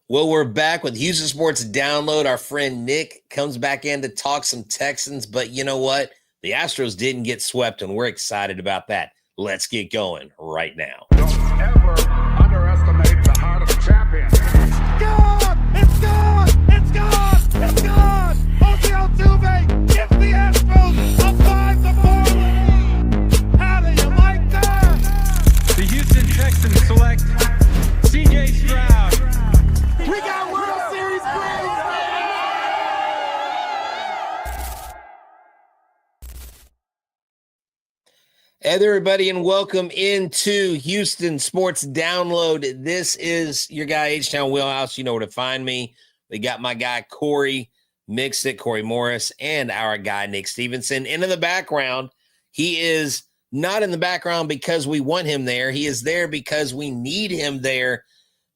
Well, we're back with Houston Sports Download. Our friend Nick comes back in to talk some Texans, but you know what? The Astros didn't get swept, and we're excited about that. Let's get going right now. Don't ever underestimate the heart of a champion. It's gone! It's gone! It's gone! Jose Altuve gives the Astros a 5-4 lead. How do you like that? The Houston Texans select C.J. Stroud. We got World Series rings! Hey there, everybody, and welcome into Houston Sports Download. This is your guy, H-Town Wheelhouse. You know where to find me. We got my guy, Corey Mixit, Corey Morris, and our guy, Nick Stevenson. And in the background, he is not in the background because we want him there. He is there because we need him there.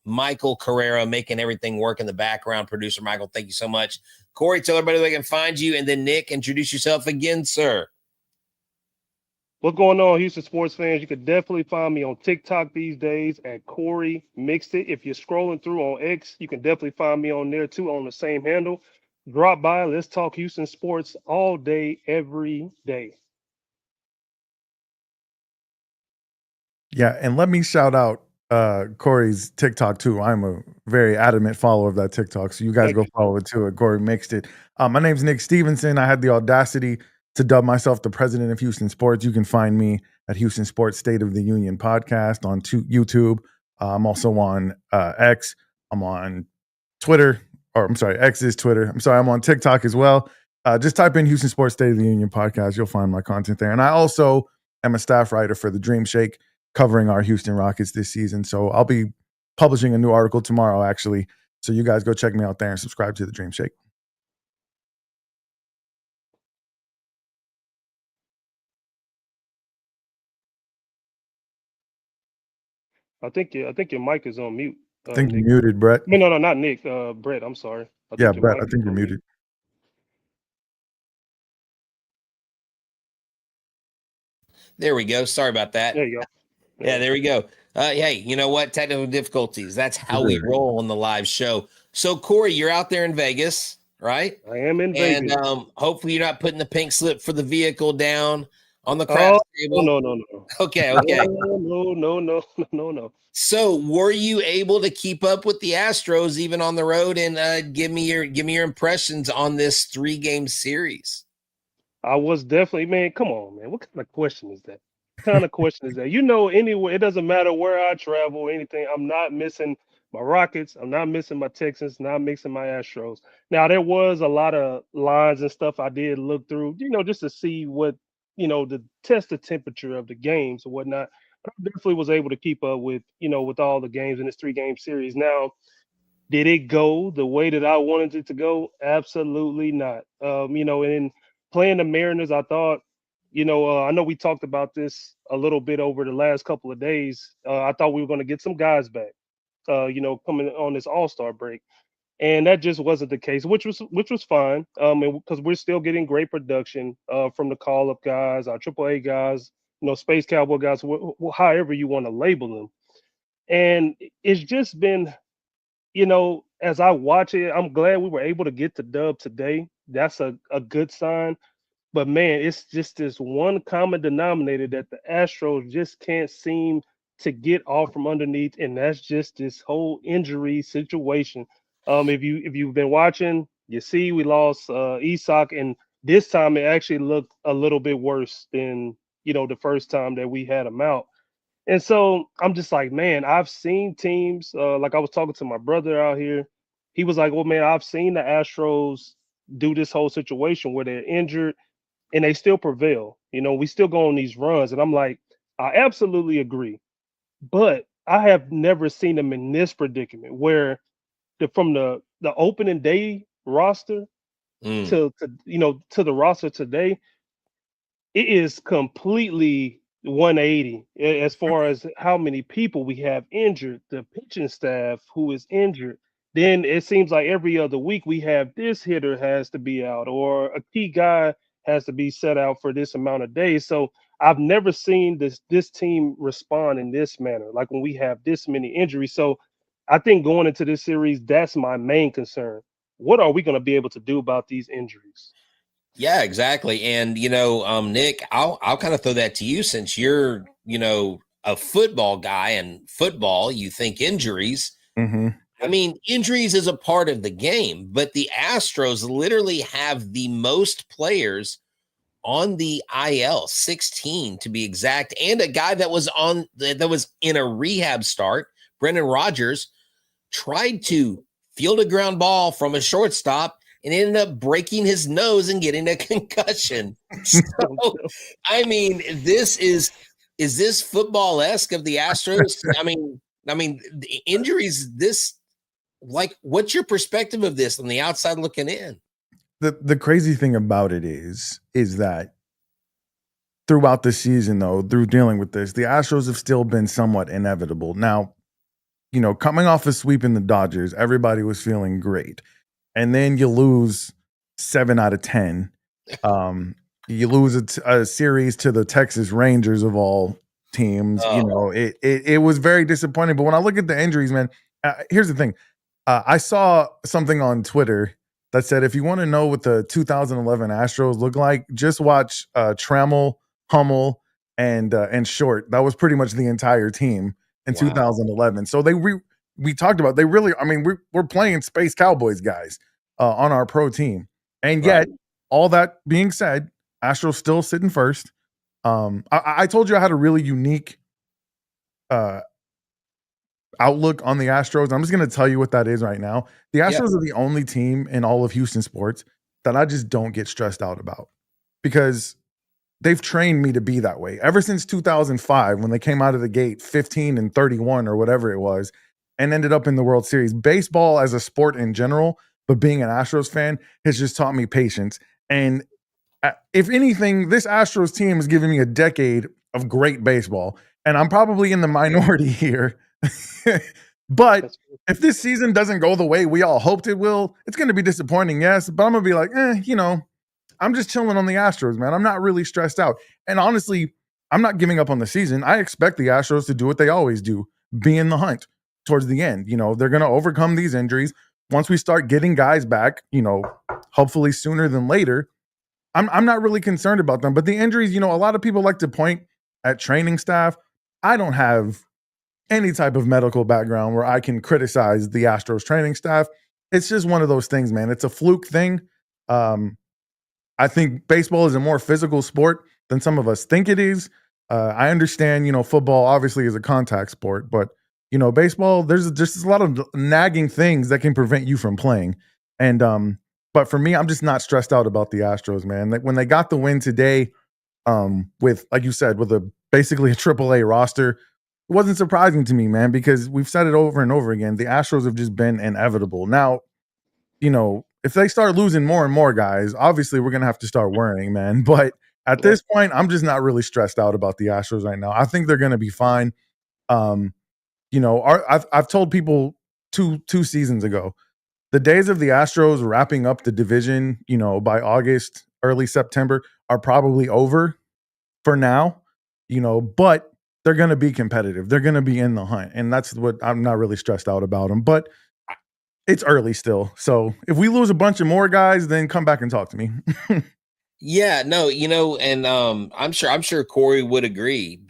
Michael Carrera making everything work in the background. Producer Michael, thank you so much. Corey, tell everybody where they can find you. And then, Nick, introduce yourself again, sir. What's going on, Houston sports fans? You can definitely find me on TikTok these days at Corey Mixed It. If you're scrolling through on X, you can definitely find me on there too on the same handle. Drop by. Let's talk Houston sports all day, every day. Yeah, and let me shout out Corey's TikTok too. I'm a very adamant follower of that TikTok, so you guys go follow it too. Corey Mixed It. My name's Nick Stevenson. I had the audacity to dub myself the president of Houston Sports. You can find me at Houston Sports State of the Union podcast on YouTube. I'm also on X. I'm on Twitter. Or I'm sorry, X is Twitter. I'm sorry, I'm on TikTok as well. Just type in Houston Sports State of the Union podcast. You'll find my content there. And I also am a staff writer for the Dream Shake, covering our Houston Rockets this season. So I'll be publishing a new article tomorrow, actually. So you guys go check me out there and subscribe to the Dream Shake. I think your mic is on mute. I think you're muted, Brett. No, not Nick. Brett, I'm sorry. Yeah, Brett, I think you're muted. There we go. Sorry about that. There you go. Yeah, there we go. Hey, you know what? Technical difficulties. That's how we roll on the live show. So, Corey, you're out there in Vegas, right? I am in Vegas. And hopefully you're not putting the pink slip for the vehicle down on the craps table. No. Okay. No. So, were you able to keep up with the Astros even on the road? And give me your impressions on this 3-game series. I was definitely, man. Come on, man. What kind of question is that? Kind of question is that? You know, anyway, it doesn't matter where I travel or anything. I'm not missing my Rockets. I'm not missing my Texans. Not missing my Astros. Now, there was a lot of lines and stuff I did look through, just to see what, to test the temperature of the games or whatnot. But I definitely was able to keep up with, with all the games in this 3-game series. Now, did it go the way that I wanted it to go? Absolutely not. And playing the Mariners, I thought, I know we talked about this a little bit over the last couple of days. I thought we were going to get some guys back, coming on this All-Star break, and that just wasn't the case, which was fine, because we're still getting great production from the call-up guys, our AAA guys, Space Cowboy guys, however you want to label them, and it's just been, as I watch it, I'm glad we were able to get the dub today. That's a good sign. But man, it's just this one common denominator that the Astros just can't seem to get off from underneath, and that's just this whole injury situation. If you've been watching, you see we lost Isak, and this time it actually looked a little bit worse than the first time that we had him out. And so I'm just like, man, I've seen teams, like I was talking to my brother out here. He was like, well, man, I've seen the Astros do this whole situation where they're injured and they still prevail. We still go on these runs. And I'm like, I absolutely agree. But I have never seen them in this predicament where from the opening day roster to the roster today, it is completely 180 as far as how many people we have injured, the pitching staff who is injured. Then it seems like every other week we have this hitter has to be out or a key guy has to be set out for this amount of days. So I've never seen this team respond in this manner, like when we have this many injuries. So I think going into this series, that's my main concern. What are we going to be able to do about these injuries? Yeah, exactly. And Nick, I'll kind of throw that to you since you're, a football guy, and football, you think injuries. Mm-hmm. I mean, injuries is a part of the game, but the Astros literally have the most players on the IL, 16 to be exact, and a guy that was in a rehab start, Brendan Rodgers, tried to field a ground ball from a shortstop and ended up breaking his nose and getting a concussion. So, I mean, is this football-esque of the Astros? I mean, the injuries, what's your perspective of this on the outside looking in? The crazy thing about it is that throughout the season, though, through dealing with this, the Astros have still been somewhat inevitable. Now, coming off a sweep in the Dodgers, everybody was feeling great. And then you lose 7 out of 10. You lose a series to the Texas Rangers of all teams. It was very disappointing. But when I look at the injuries, man, here's the thing. I saw something on Twitter that said, if you want to know what the 2011 Astros look like, just watch Tramell, Hummel, and Short. That was pretty much the entire team in 2011. So we talked about, they really, I mean, we're playing Space Cowboys guys on our pro team. And yet, all that being said, Astros still sitting first. I told you I had a really unique outlook on the Astros. I'm just going to tell you what that is right now. The Astros are the only team in all of Houston sports that I just don't get stressed out about, because they've trained me to be that way ever since 2005, when they came out of the gate 15-31 or whatever it was, and ended up in the World Series. Baseball as a sport in general, but being an Astros fan, has just taught me patience. And if anything, this Astros team has given me a decade of great baseball, and I'm probably in the minority here. But if this season doesn't go the way we all hoped it will, it's going to be disappointing, yes, but I'm going to be like, I'm just chilling on the Astros, man. I'm not really stressed out. And honestly, I'm not giving up on the season. I expect the Astros to do what they always do, be in the hunt towards the end. They're going to overcome these injuries. Once we start getting guys back, hopefully sooner than later, I'm not really concerned about them. But the injuries, a lot of people like to point at training staff. I don't have any type of medical background where I can criticize the Astros training staff. It's just one of those things, man. It's a fluke thing. I think baseball is a more physical sport than some of us think it is. I understand, football obviously is a contact sport, but baseball, there's just a lot of nagging things that can prevent you from playing. And but for me, I'm just not stressed out about the Astros, man. Like when they got the win today, with, like you said, with basically a AAA roster, it wasn't surprising to me, man, because we've said it over and over again. The Astros have just been inevitable. Now, if they start losing more and more guys, obviously we're going to have to start worrying, man. But at this point, I'm just not really stressed out about the Astros right now. I think they're going to be fine. I've told people two seasons ago, the days of the Astros wrapping up the division, by August, early September, are probably over for now, but they're going to be competitive. They're going to be in the hunt. And that's what I'm not really stressed out about them. But it's early still. So if we lose a bunch of more guys, then come back and talk to me. Yeah, no, and I'm sure Corey would agree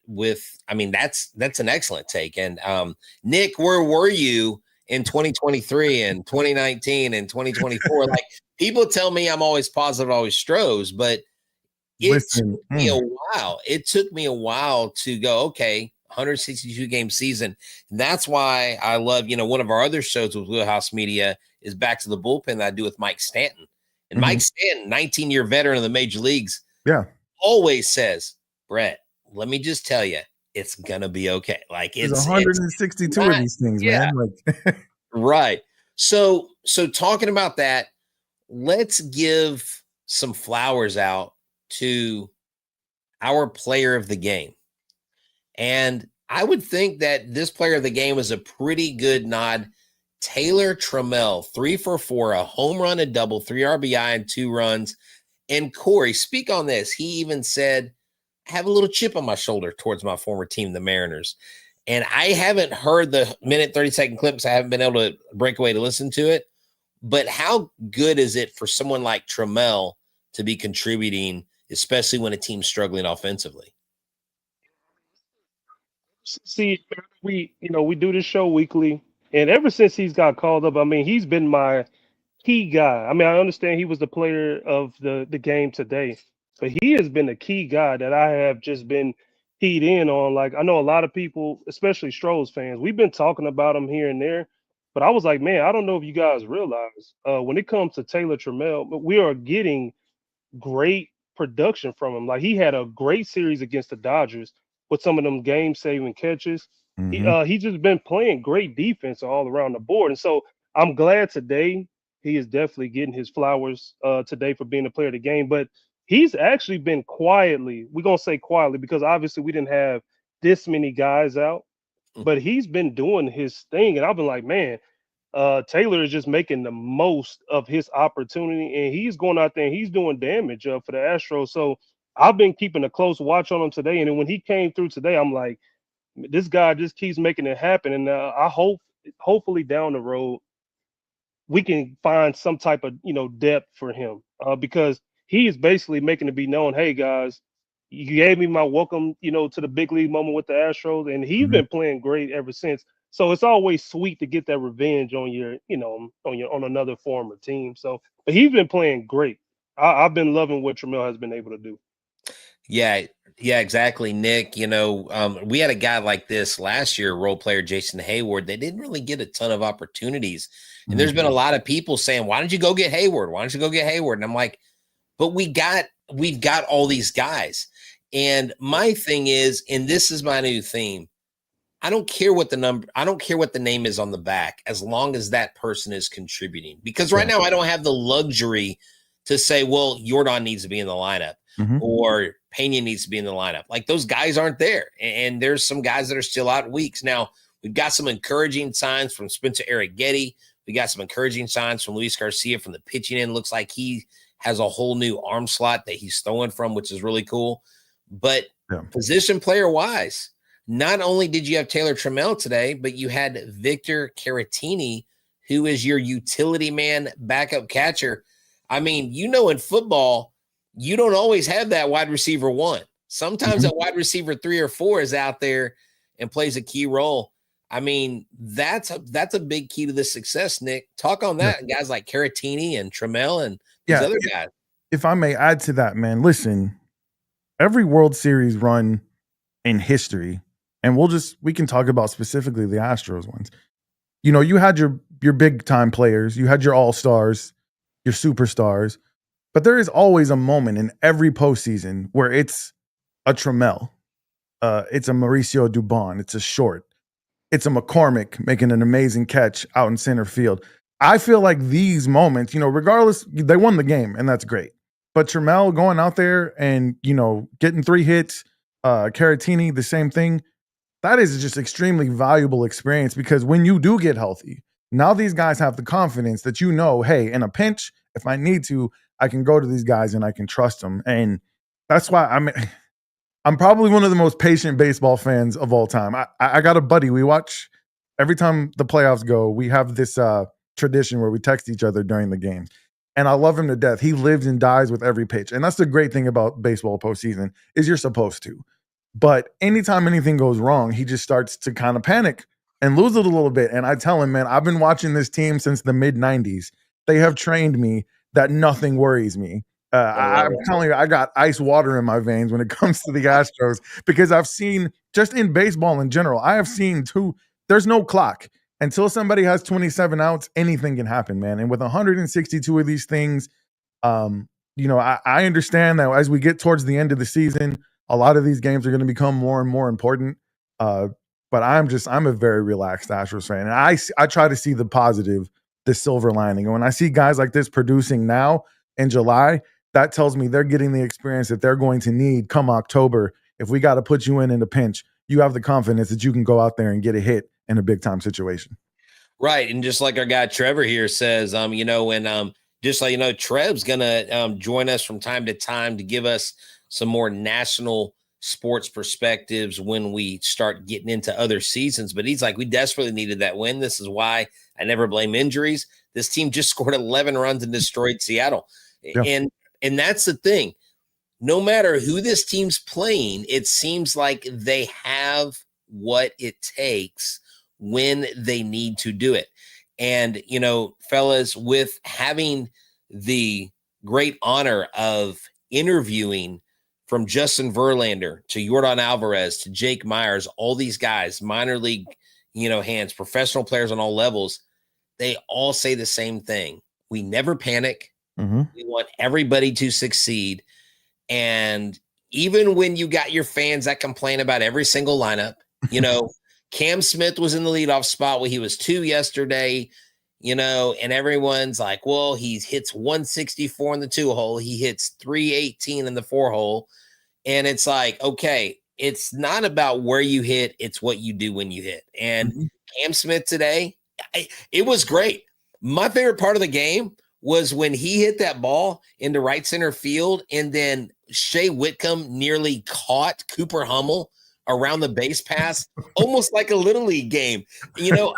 with, that's an excellent take. And Nick, where were you in 2023 and 2019 and 2024? Like, people tell me I'm always positive, always Stros, but it took me a while. It took me a while to go, okay, 162 game season. And that's why I love, one of our other shows with Wheelhouse Media is Back to the Bullpen that I do with Mike Stanton. And Mike Stanton, 19-year veteran of the major leagues, always says, Brett, let me just tell you, it's going to be okay. Like, it's 162 of these things, man. Like, right. So talking about that, let's give some flowers out to our player of the game. And I would think that this player of the game is a pretty good nod. Taylor Tramell, 3 for 4, a home run, a double, 3 RBI, and 2 runs. And Corey, speak on this. He even said, I have a little chip on my shoulder towards my former team, the Mariners. And I haven't heard the minute 30-second clips. I haven't been able to break away to listen to it. But how good is it for someone like Tramell to be contributing, especially when a team's struggling offensively? See, we do this show weekly, and ever since he's got called up, I mean, he's been my key guy. I mean, I understand he was the player of the game today, but he has been a key guy that I have just been keyed in on. Like, I know a lot of people, especially Stroh's fans, we've been talking about him here and there, but I was like, man, I don't know if you guys realize when it comes to Taylor Tramell, but we are getting great production from him. Like, he had a great series against the Dodgers with some of them game-saving catches. He just been playing great defense all around the board, and so I'm glad today he is definitely getting his flowers today for being a player of the game. But he's actually been quietly, we're gonna say quietly, because obviously we didn't have this many guys out, but he's been doing his thing, and I've been like, man, Taylor is just making the most of his opportunity, and he's going out there and he's doing damage for the Astros. So I've been keeping a close watch on him today, and then when he came through today, I'm like, this guy just keeps making it happen, and I hopefully down the road we can find some type of depth for him because he is basically making it be known, hey guys, you gave me my welcome to the big league moment with the Astros, and he's been playing great ever since. So it's always sweet to get that revenge on your on another former team. So but he's been playing great. I've been loving what Tramell has been able to do. Yeah, exactly, Nick. We had a guy like this last year, role player Jason Hayward. They didn't really get a ton of opportunities. And there's been a lot of people saying, why don't you go get Hayward? Why don't you go get Hayward? And I'm like, but we've got all these guys. And my thing is, and this is my new theme, I don't care what the name is on the back, as long as that person is contributing. Because right now I don't have the luxury to say, well, Jordan needs to be in the lineup or Pena needs to be in the lineup. Like, those guys aren't there. And there's some guys that are still out weeks. Now, we've got some encouraging signs from Spencer Arrighetti. We got some encouraging signs from Luis Garcia from the pitching end. Looks like he has a whole new arm slot that he's throwing from, which is really cool. But position player wise, not only did you have Taylor Tramell today, but you had Victor Caratini, who is your utility man backup catcher. I mean, in football, you don't always have that wide receiver one. Sometimes that wide receiver 3 or 4 is out there and plays a key role. I mean, that's a big key to the success, Nick. Talk on that. Guys like Caratini and Tramell and these other guys. If I may add to that, man, listen, every World Series run in history, and we can talk about specifically the Astros ones. You had your big time players, you had your all-stars, your superstars, but there is always a moment in every postseason where it's a Tramell, it's a Mauricio Dubon, it's a short, it's a McCormick making an amazing catch out in center field. I feel like these moments, regardless, they won the game, and that's great. But Tramell going out there and, getting 3 hits, Caratini, the same thing, that is just extremely valuable experience, because when you do get healthy, now these guys have the confidence that hey, in a pinch, if I need to, I can go to these guys and I can trust them. And that's why I'm probably one of the most patient baseball fans of all time. I got a buddy. We watch every time the playoffs go. We have this tradition where we text each other during the game. And I love him to death. He lives and dies with every pitch. And that's the great thing about baseball postseason is you're supposed to. But anytime anything goes wrong, he just starts to kind of panic and lose it a little bit. And I tell him, man, I've been watching this team since the mid-90s. They have trained me that nothing worries me. I'm telling you, I got ice water in my veins when it comes to the Astros, because I've seen, just in baseball in general, I have seen there's no clock. Until somebody has 27 outs, anything can happen, man. And with 162 of these things, I understand that as we get towards the end of the season, a lot of these games are going to become more and more important. But I'm a very relaxed Astros fan. And I try to see the positive, the silver lining. And when I see guys like this producing now in July, that tells me they're getting the experience that they're going to need come October. If we got to put you in a pinch, you have the confidence that you can go out there and get a hit in a big time situation. Right. And just like our guy Trevor here says, just so you know, Trev's going to join us from time to time to give us some more national sports perspectives when we start getting into other seasons. But he's like, we desperately needed that win. This is why I never blame injuries. This team just scored 11 runs and destroyed Seattle. Yeah. And that's the thing. No matter who this team's playing, it seems like they have what it takes when they need to do it. And, you know, fellas, with having the great honor of interviewing from Justin Verlander to Yordan Alvarez to Jake Myers, all these guys, minor league, you know, hands, professional players on all levels, they all say the same thing. We never panic. Mm-hmm. We want everybody to succeed. And even when you got your fans that complain about every single lineup, you know, Cam Smith was in the leadoff spot where he was 2 yesterday, you know, and everyone's like, well, he hits 164 in the 2 hole. He hits 318 in the 4 hole. And it's like, okay, it's not about where you hit. It's what you do when you hit. And Cam Smith today, it was great. My favorite part of the game was when he hit that ball into right center field, and then Shea Whitcomb nearly caught Cooper Hummel around the base pass, almost like a little league game. You know,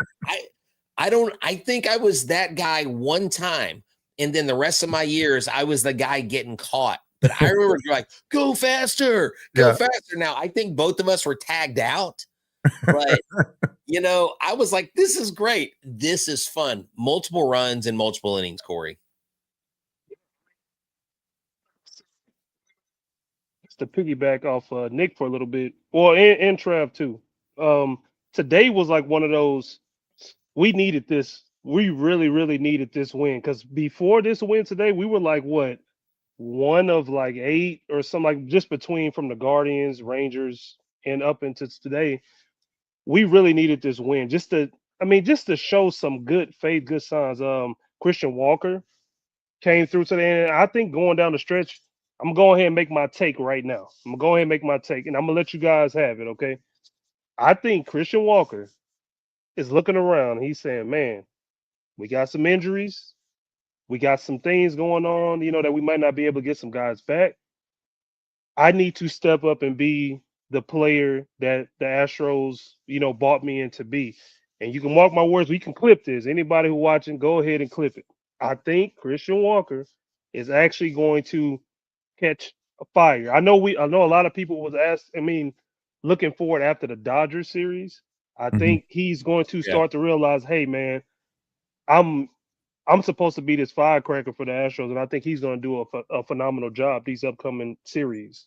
I think I was that guy one time, and then the rest of my years, I was the guy getting caught. But I remember you're like, go faster, go faster. Now, I think both of us were tagged out, but you know, I was like, this is great. This is fun. Multiple runs and multiple innings, Corey. Just to piggyback off Nick for a little bit, or and Trav too. Today was like one of those, we needed this. We really, really needed this win, because before this win today, we were like, what, one of like 8 or something, like just between from the Guardians, Rangers, and up into today. We really needed this win just to show some good faith, good signs. Christian Walker came through today, and I think going down the stretch, I'm gonna go ahead and make my take right now. I'm gonna go ahead and make my take, and I'm gonna let you guys have it, okay? I think Christian Walker is looking around and he's saying, man, we got some injuries, we got some things going on, you know, that we might not be able to get some guys back. I need to step up and be the player that the Astros, you know, bought me in to be. And you can mark my words, we can clip this. Anybody who watching, go ahead and clip it. I think Christian Walker is actually going to catch a fire. I know a lot of people was looking forward after the Dodgers series. I think he's going to start to realize, hey man, I'm supposed to be this firecracker for the Astros, and I think he's going to do a phenomenal job these upcoming series.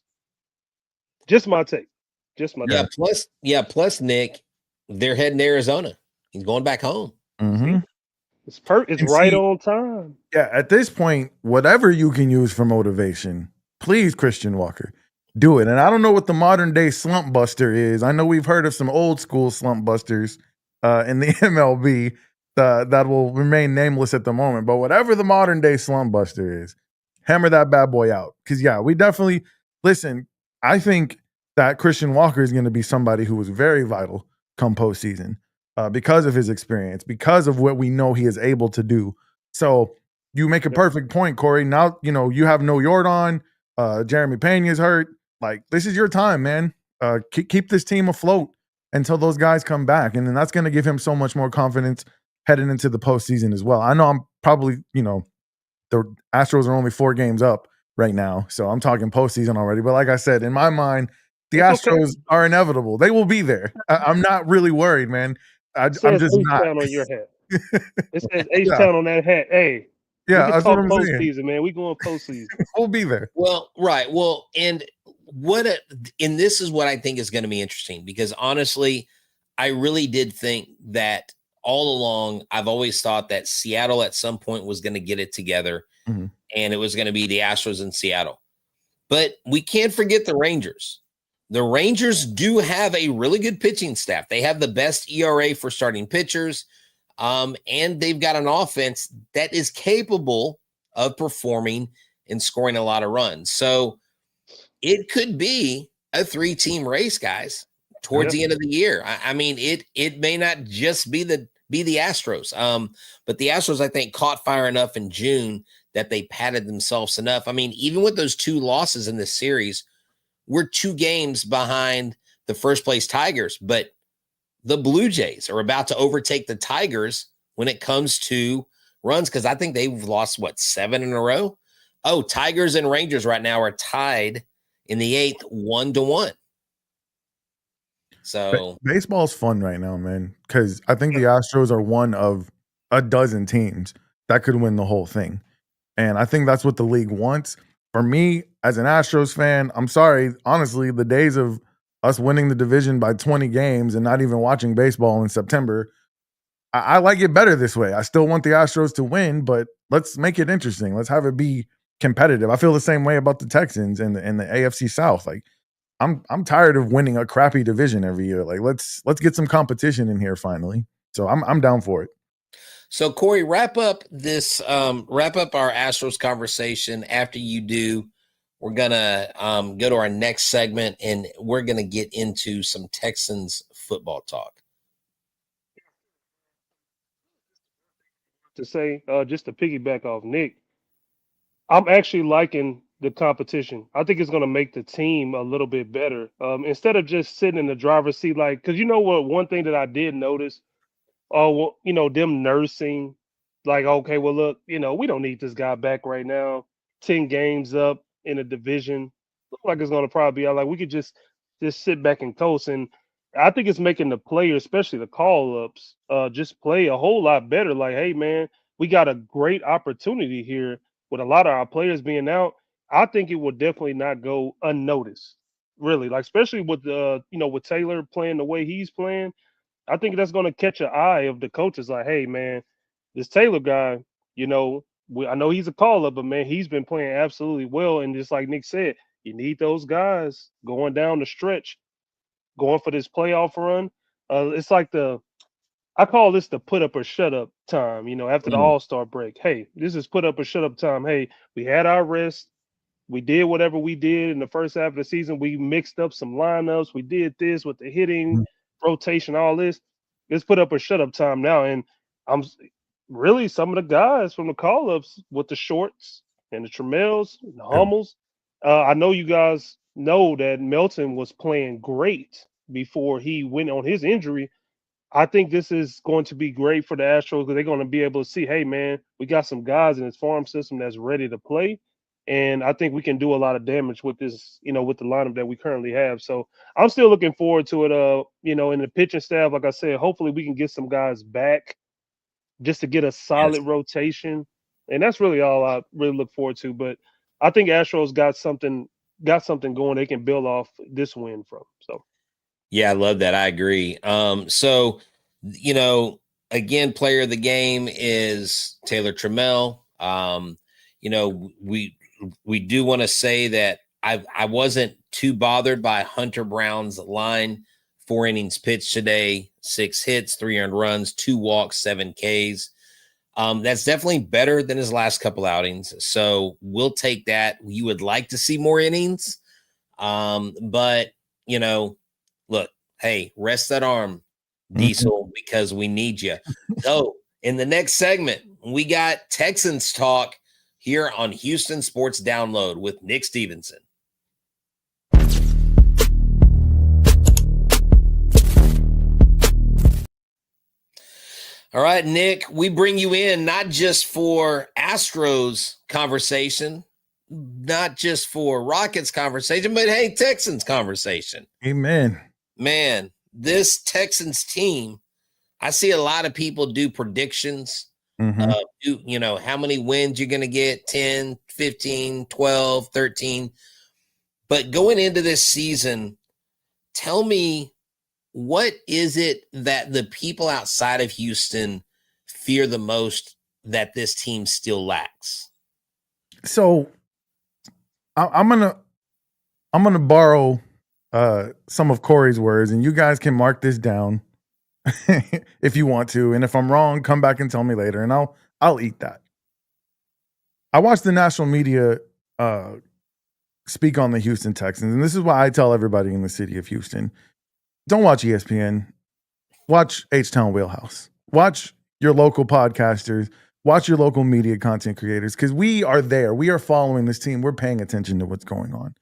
Just my take. Plus Nick, they're heading to Arizona. He's going back home. Mm-hmm. It's right on time. Yeah, at this point, whatever you can use for motivation, please, Christian Walker, do it. And I don't know what the modern day slump buster is. I know we've heard of some old school slump busters in the MLB that will remain nameless at the moment. But whatever the modern day slump buster is, hammer that bad boy out. Because, yeah, we definitely – listen, I think that Christian Walker is going to be somebody who was very vital come postseason because of his experience, because of what we know he is able to do. So you make a perfect point, Corey. Now, you know, you have no Yordan. Jeremy Pena's hurt. Like, this is your time, man. Keep this team afloat until those guys come back. And then that's going to give him so much more confidence heading into the postseason as well. I know I'm probably, you know, the Astros are only 4 games up right now. So I'm talking postseason already. But like I said, in my mind, the Astros are inevitable. They will be there. I'm not really worried, man. I'm just not. On your hat. It says H-Town on that hat. Hey. Yeah, we that's can what I'm talk saying. Postseason, man. We going postseason. We'll be there. Well, right. Well, and this is what I think is going to be interesting, because honestly, I really did think that all along, I've always thought that Seattle at some point was going to get it together, and it was going to be the Astros in Seattle. But we can't forget the Rangers. The Rangers do have a really good pitching staff. They have the best ERA for starting pitchers. And they've got an offense that is capable of performing and scoring a lot of runs. So it could be a 3-team race, guys, towards the end of the year. I mean, it may not just be the Astros. But the Astros, I think, caught fire enough in June that they patted themselves enough. I mean, even with those 2 losses in this series, we're 2 games behind the first place Tigers, but the Blue Jays are about to overtake the Tigers when it comes to runs, because I think they've lost, 7 in a row? Oh, Tigers and Rangers right now are tied in the 8th, 1-1. So baseball's fun right now, man, because I think the Astros are one of a dozen teams that could win the whole thing. And I think that's what the league wants. For me, as an Astros fan, I'm sorry, honestly, the days of us winning the division by 20 games and not even watching baseball in September, I like it better this way. I still want the Astros to win, but let's make it interesting. Let's have it be competitive. I feel the same way about the Texans and the AFC South. Like, I'm tired of winning a crappy division every year. Like, let's get some competition in here finally. So I'm down for it. So Corey, wrap up our Astros conversation. After you do, we're gonna go to our next segment, and we're gonna get into some Texans football talk. To say, just to piggyback off Nick, I'm actually liking the competition. I think it's going to make the team a little bit better. Instead of just sitting in the driver's seat, like, because you know what, one thing that I did notice, them nursing, like, okay, well, look, we don't need this guy back right now. 10 games up in a division, look like it's going to probably be out. Like, we could just sit back and coast. And I think it's making the players, especially the call ups, just play a whole lot better. Like, hey, man, we got a great opportunity here with a lot of our players being out. I think it will definitely not go unnoticed, really. Like, especially with with Taylor playing the way he's playing, I think that's going to catch an eye of the coaches. Like, hey, man, this Taylor guy, I know he's a caller, but man, he's been playing absolutely well. And just like Nick said, you need those guys going down the stretch, going for this playoff run. It's like I call this the put up or shut up time. After the All-Star break, hey, this is put up or shut up time. Hey, we had our rest. We did whatever we did in the first half of the season. We mixed up some lineups. We did this with the hitting, rotation, all this. It's put up or shut up time now. And I'm really, some of the guys from the call-ups with the Shorts and the Tramells, the Hummels. I know you guys know that Melton was playing great before he went on his injury. I think this is going to be great for the Astros because they're going to be able to see, hey, man, we got some guys in this farm system that's ready to play. And I think we can do a lot of damage with this, with the lineup that we currently have. So I'm still looking forward to it. In the pitching staff, like I said, hopefully we can get some guys back just to get a solid rotation. And that's really all I really look forward to. But I think Astros got something going they can build off this win from. So. Yeah, I love that. I agree. So, again, player of the game is Taylor Tramell. We do want to say that I wasn't too bothered by Hunter Brown's line. 4 innings pitched today, 6 hits, 3 earned runs, 2 walks, 7 Ks. That's definitely better than his last couple outings. So we'll take that. You would like to see more innings. But, look, hey, rest that arm, Diesel, because we need you. So in the next segment, we got Texans talk here on Houston Sports Download with Nick Stevenson. All right, Nick, we bring you in not just for Astros conversation, not just for Rockets conversation, but hey, Texans conversation. Amen. Man, this Texans team, I see a lot of people do predictions. How many wins you're going to get, 10, 15, 12, 13. But going into this season, tell me, what is it that the people outside of Houston fear the most that this team still lacks? So I'm gonna borrow some of Corey's words, and you guys can mark this down if you want to. And if I'm wrong, come back and tell me later, and I'll eat that. I watched the national media speak on the Houston Texans, and this is why I tell everybody in the city of Houston: don't watch ESPN. Watch H-Town Wheelhouse. Watch your local podcasters. Watch your local media content creators, because we are there. We are following this team. We're paying attention to what's going on.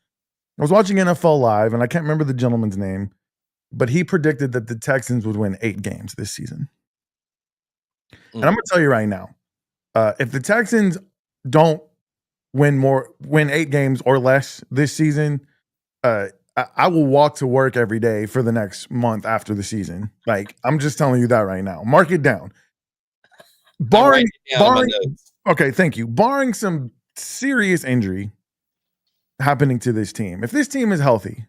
I was watching NFL Live, and I can't remember the gentleman's name, but he predicted that the Texans would win 8 games this season. And I'm going to tell you right now, if the Texans don't win 8 games or less this season, I will walk to work every day for the next month after the season. Like, I'm just telling you that right now. Mark it down. Barring, okay, thank you. Barring some serious injury happening to this team, if this team is healthy,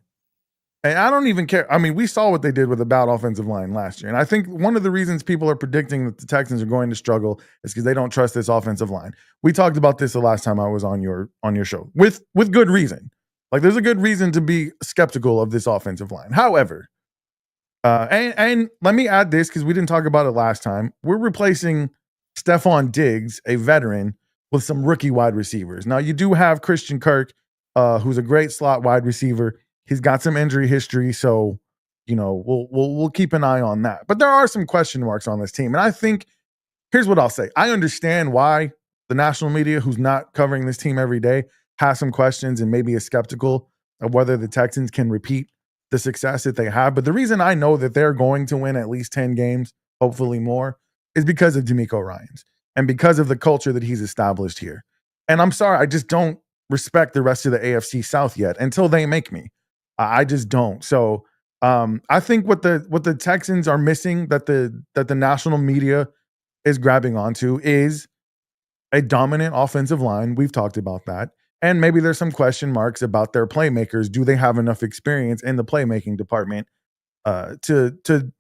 and I don't even care. I mean, we saw what they did with a bad offensive line last year. And I think one of the reasons people are predicting that the Texans are going to struggle is because they don't trust this offensive line. We talked about this the last time I was on your show with good reason. Like, there's a good reason to be skeptical of this offensive line. However, and let me add this because we didn't talk about it last time. We're replacing Stephon Diggs, a veteran, with some rookie wide receivers. Now, you do have Christian Kirk, who's a great slot wide receiver. He's got some injury history, so we'll keep an eye on that. But there are some question marks on this team, and I think here's what I'll say: I understand why the national media, who's not covering this team every day, has some questions and maybe is skeptical of whether the Texans can repeat the success that they have. But the reason I know that they're going to win at least 10 games, hopefully more, is because of DeMeco Ryans and because of the culture that he's established here. And I'm sorry, I just don't respect the rest of the AFC South yet until they make me. I just don't. So I think what the Texans are missing that the national media is grabbing onto is a dominant offensive line. We've talked about that. And maybe there's some question marks about their playmakers. Do they have enough experience in the playmaking department to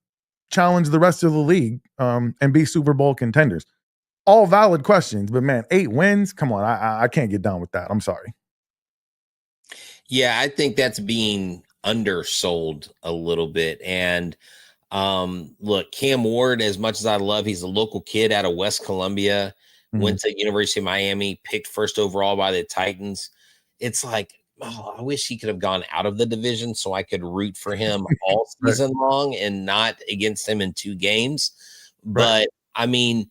challenge the rest of the league and be Super Bowl contenders? All valid questions, but man, 8 wins? Come on, I can't get down with that. I'm sorry. Yeah, I think that's being undersold a little bit. And look, Cam Ward, as much as I love, he's a local kid out of West Columbia, went to University of Miami, picked first overall by the Titans. It's like, oh, I wish he could have gone out of the division so I could root for him all season long and not against him in 2 games. But I mean,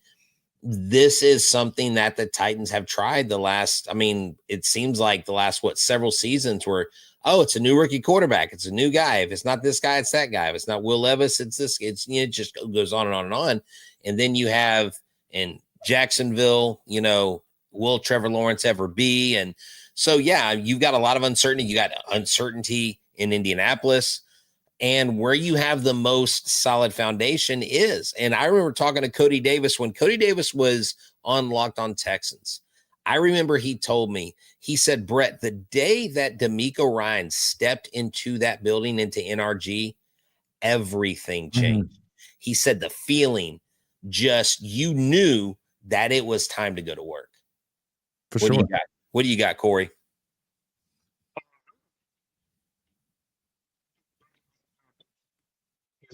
this is something that the Titans have tried it seems like the last, several seasons where, oh, it's a new rookie quarterback. It's a new guy. If it's not this guy, it's that guy. If it's not Will Levis, it's this. It just goes on and on and on. And then you have in Jacksonville, will Trevor Lawrence ever be? And so, yeah, you've got a lot of uncertainty. You got uncertainty in Indianapolis. And where you have the most solid foundation is, and I remember talking to Cody Davis when Cody Davis was on Locked On Texans. I remember he told me, he said, Brett, the day that DeMeco Ryans stepped into that building, into NRG, everything changed. He said the feeling, just you knew that it was time to go to work. For sure. What do you got, Corey?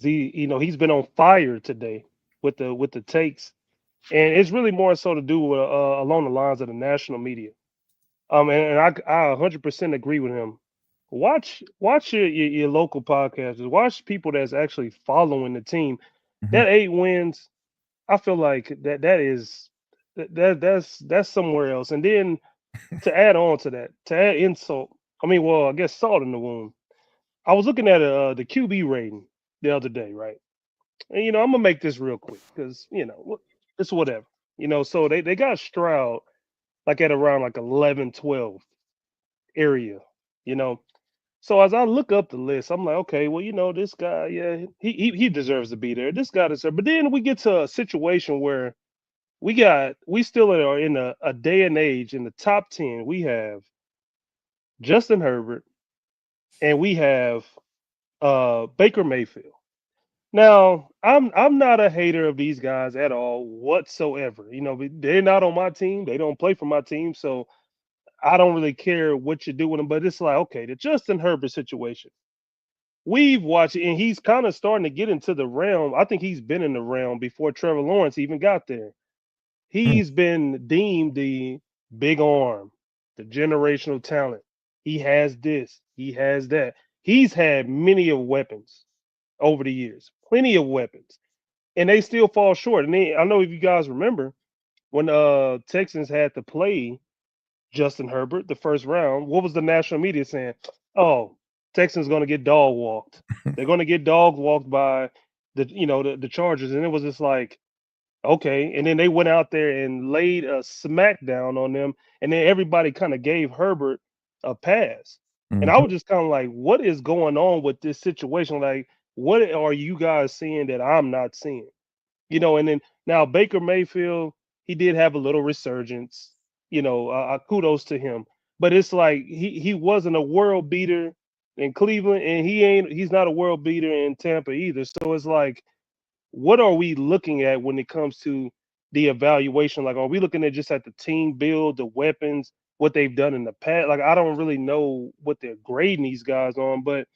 He's been on fire today with the takes, and it's really more so to do with along the lines of the national media. And I 100% agree with him. Watch your local podcasters. Watch people that's actually following the team. That 8 wins, I feel like that's somewhere else. And then to add on to that, to add insult, I guess salt in the wound. I was looking at the QB rating the other day, right? And I'm gonna make this real quick because it's whatever. So they got Stroud like at around like 11, 12 area. So as I look up the list, I'm like, okay, well, this guy, yeah, he deserves to be there. This guy deserves. But then we get to a situation where we still are in a day and age in the top 10. We have Justin Herbert and we have Baker Mayfield. Now, I'm not a hater of these guys at all whatsoever. They're not on my team. They don't play for my team, so I don't really care what you do with them. But it's like, okay, the Justin Herbert situation. We've watched it, and he's kind of starting to get into the realm. I think he's been in the realm before Trevor Lawrence even got there. He's been deemed the big arm, the generational talent. He has this. He has that. He's had many of weapons over the years, plenty of weapons, and they still fall short. And then, I know if you guys remember when Texans had to play Justin Herbert the first round, what was the national media saying? oh, Texans going to get dog walked. They're going to get dog walked by the Chargers, and it was just like, okay. And then they went out there and laid a smackdown on them, and then everybody kind of gave Herbert a pass. And I Mhm. was just kind of like, what is going on with this situation? Like, what are you guys seeing that I'm not seeing? And then now Baker Mayfield, he did have a little resurgence. Kudos to him. But it's like he wasn't a world beater in Cleveland, and he's not a world beater in Tampa either. So it's like, what are we looking at when it comes to the evaluation? Like, are we looking at just at the team build, the weapons, what they've done in the past? Like, I don't really know what they're grading these guys on, but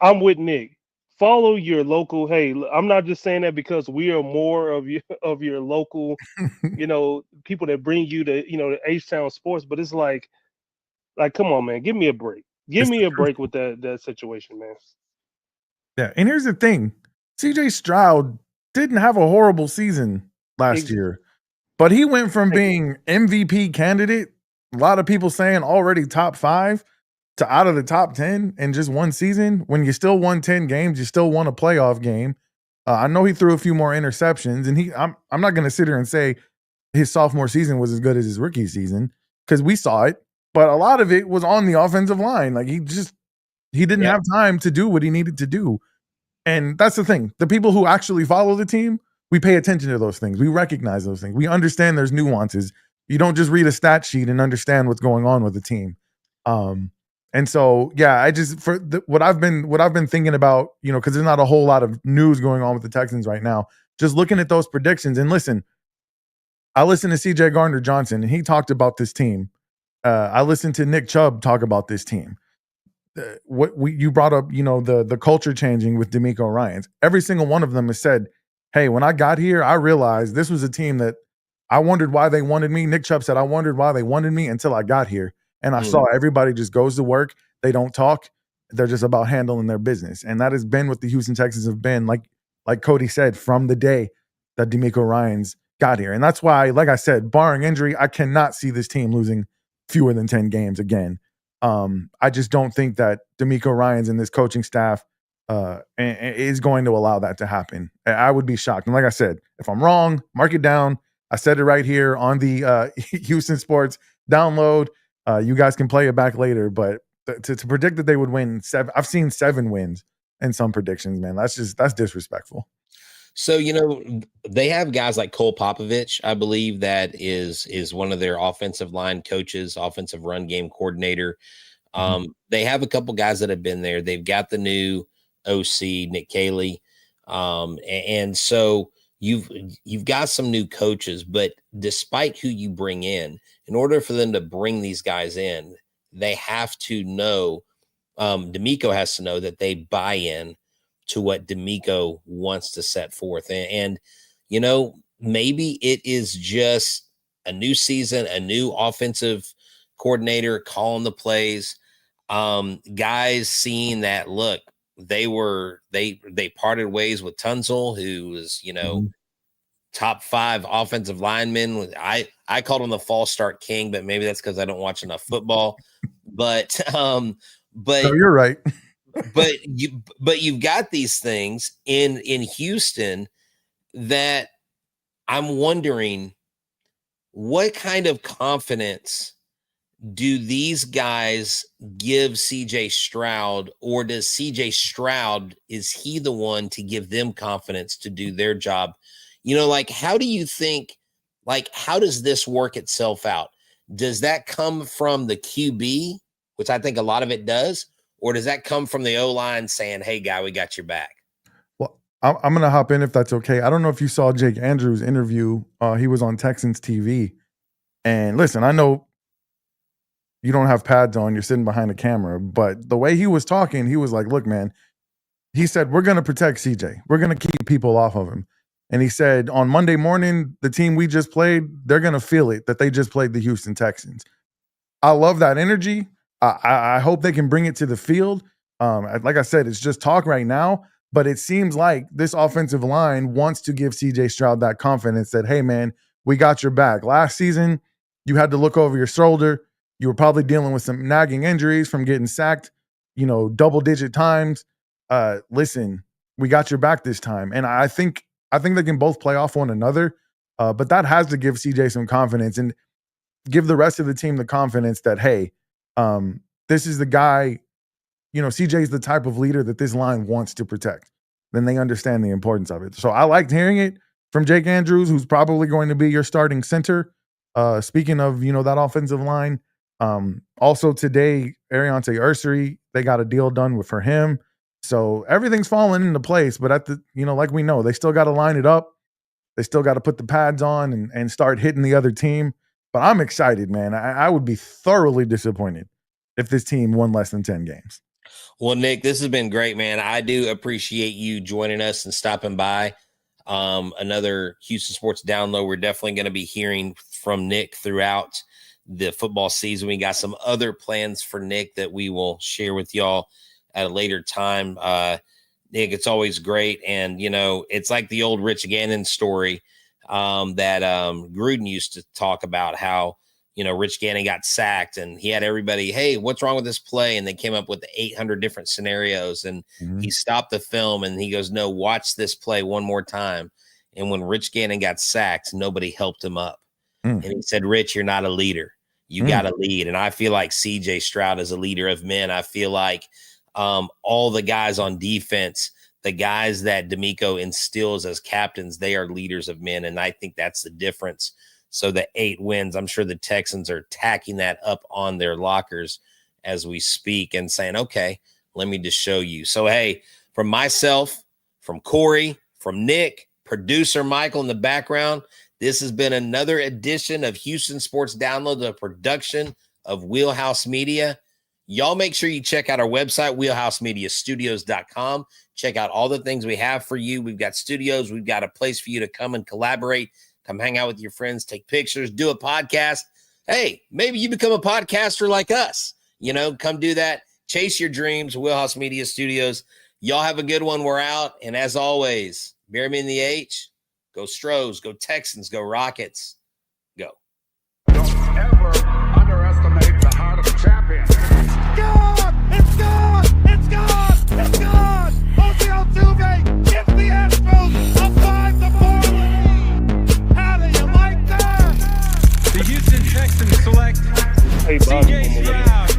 I'm with Nick. Follow your local. Hey, I'm not just saying that because we are more of your local, people that bring you to the H-Town sports. But it's like, come on, man, give me a break. Give It's me the a truth. break with that situation, man. Yeah, and here's the thing: CJ Stroud didn't have a horrible season last Ex- year, but he went from ex- being MVP candidate, a lot of people saying already top 5, to out of the top 10 in just one season. When you still won 10 games, you still won a playoff game. I know he threw a few more interceptions, and I'm not going to sit here and say his sophomore season was as good as his rookie season because we saw it, but a lot of it was on the offensive line. Like he didn't Yeah. have time to do what he needed to do. And that's the thing. The people who actually follow the team, we pay attention to those things. We recognize those things. We understand there's nuances. You don't just read a stat sheet and understand what's going on with the team. And so, yeah, what I've been thinking about, because there's not a whole lot of news going on with the Texans right now. Just looking at those predictions, and listen, I listened to C.J. Gardner-Johnson, and he talked about this team. I listened to Nick Chubb talk about this team. You brought up, the culture changing with DeMeco Ryans. Every single one of them has said, "Hey, when I got here, I realized this was a team that I wondered why they wanted me." Nick Chubb said, "I wondered why they wanted me until I got here, and I saw everybody just goes to work. They don't talk. They're just about handling their business." And that has been what the Houston Texans have been, like Cody said, from the day that DeMeco Ryans got here. And that's why, like I said, barring injury, I cannot see this team losing fewer than 10 games again. I just don't think that DeMeco Ryans and this coaching staff is going to allow that to happen. I would be shocked. And like I said, if I'm wrong, mark it down. I said it right here on the Houston Sports download. You guys can play it back later, but to predict that they would win 7, I've seen 7 wins in some predictions, man. That's disrespectful. So, they have guys like Cole Popovich, I believe, that is one of their offensive line coaches, offensive run game coordinator. They have a couple guys that have been there. They've got the new OC, Nick Caley. And so you've got some new coaches, but despite who you bring in order for them to bring these guys in, they have to know, DeMeco has to know that they buy in to what DeMeco wants to set forth. And maybe it is just a new season, a new offensive coordinator calling the plays. Guys seeing that, look, they parted ways with Tunzel, who was, top 5 offensive lineman. I called him the false start king, but maybe that's because I don't watch enough football. But No, you're right. but you've got these things in Houston that I'm wondering, what kind of confidence do these guys give CJ Stroud, or does CJ Stroud, is he the one to give them confidence to do their job? How do you think, how does this work itself out? Does that come from the QB, which I think a lot of it does? Or does that come from the O-line saying, "Hey, guy, we got your back"? Well, I'm going to hop in if that's okay. I don't know if you saw Jake Andrews' interview. He was on Texans TV. And listen, I know you don't have pads on. You're sitting behind a camera. But the way he was talking, he was like, "Look, man," he said, "we're going to protect CJ. We're going to keep people off of him." And he said, on Monday morning, the team we just played, they're going to feel it that they just played the Houston Texans. I love that energy. I hope they can bring it to the field. Like I said, it's just talk right now, but it seems like this offensive line wants to give CJ Stroud that confidence that, hey, man, we got your back. Last season, you had to look over your shoulder. You were probably dealing with some nagging injuries from getting sacked double-digit times. Listen, we got your back this time. And I think they can both play off one another. But that has to give CJ some confidence and give the rest of the team the confidence that, hey, this is the guy, CJ's the type of leader that this line wants to protect. Then they understand the importance of it. So I liked hearing it from Jake Andrews, who's probably going to be your starting center. Speaking of, that offensive line, also today, Ariante Ursery, they got a deal done for him. So everything's falling into place, but like we know, they still got to line it up. They still got to put the pads on and start hitting the other team. But I'm excited, man. I would be thoroughly disappointed if this team won less than 10 games. Well, Nick, this has been great, man. I do appreciate you joining us and stopping by. Another Houston Sports Download. We're definitely going to be hearing from Nick throughout the football season. We got some other plans for Nick that we will share with y'all at a later time. Nick, it's always great. And, it's like the old Rich Gannon story that Gruden used to talk about how, Rich Gannon got sacked and he had everybody, hey, what's wrong with this play? And they came up with 800 different scenarios. And he stopped the film and he goes, no, watch this play one more time. And when Rich Gannon got sacked, nobody helped him up. And he said, Rich, you're not a leader. You got to lead. And I feel like CJ Stroud is a leader of men. I feel like all the guys on defense, the guys that DeMeco instills as captains, they are leaders of men. And I think that's the difference. So the 8 wins, I'm sure the Texans are tacking that up on their lockers as we speak and saying, okay, let me just show you. So, hey, from myself, from Corey, from Nick, producer Michael in the background, this has been another edition of Houston Sports Download, the production of Wheelhouse Media. Y'all make sure you check out our website, wheelhousemediastudios.com. Check out all the things we have for you. We've got studios. We've got a place for you to come and collaborate, come hang out with your friends, take pictures, do a podcast. Hey, maybe you become a podcaster like us. Come do that. Chase your dreams, Wheelhouse Media Studios. Y'all have a good one. We're out. And as always, bury me in the H. Go Astros, go Texans, go Rockets. Go. Don't ever underestimate the heart of a champion. Gone! It's gone! It's gone! It's gone! Jose Altuve gives the Astros a 5-4 lead. How do you like that? The Houston Texans select Hey, Bob, CJ Stroud.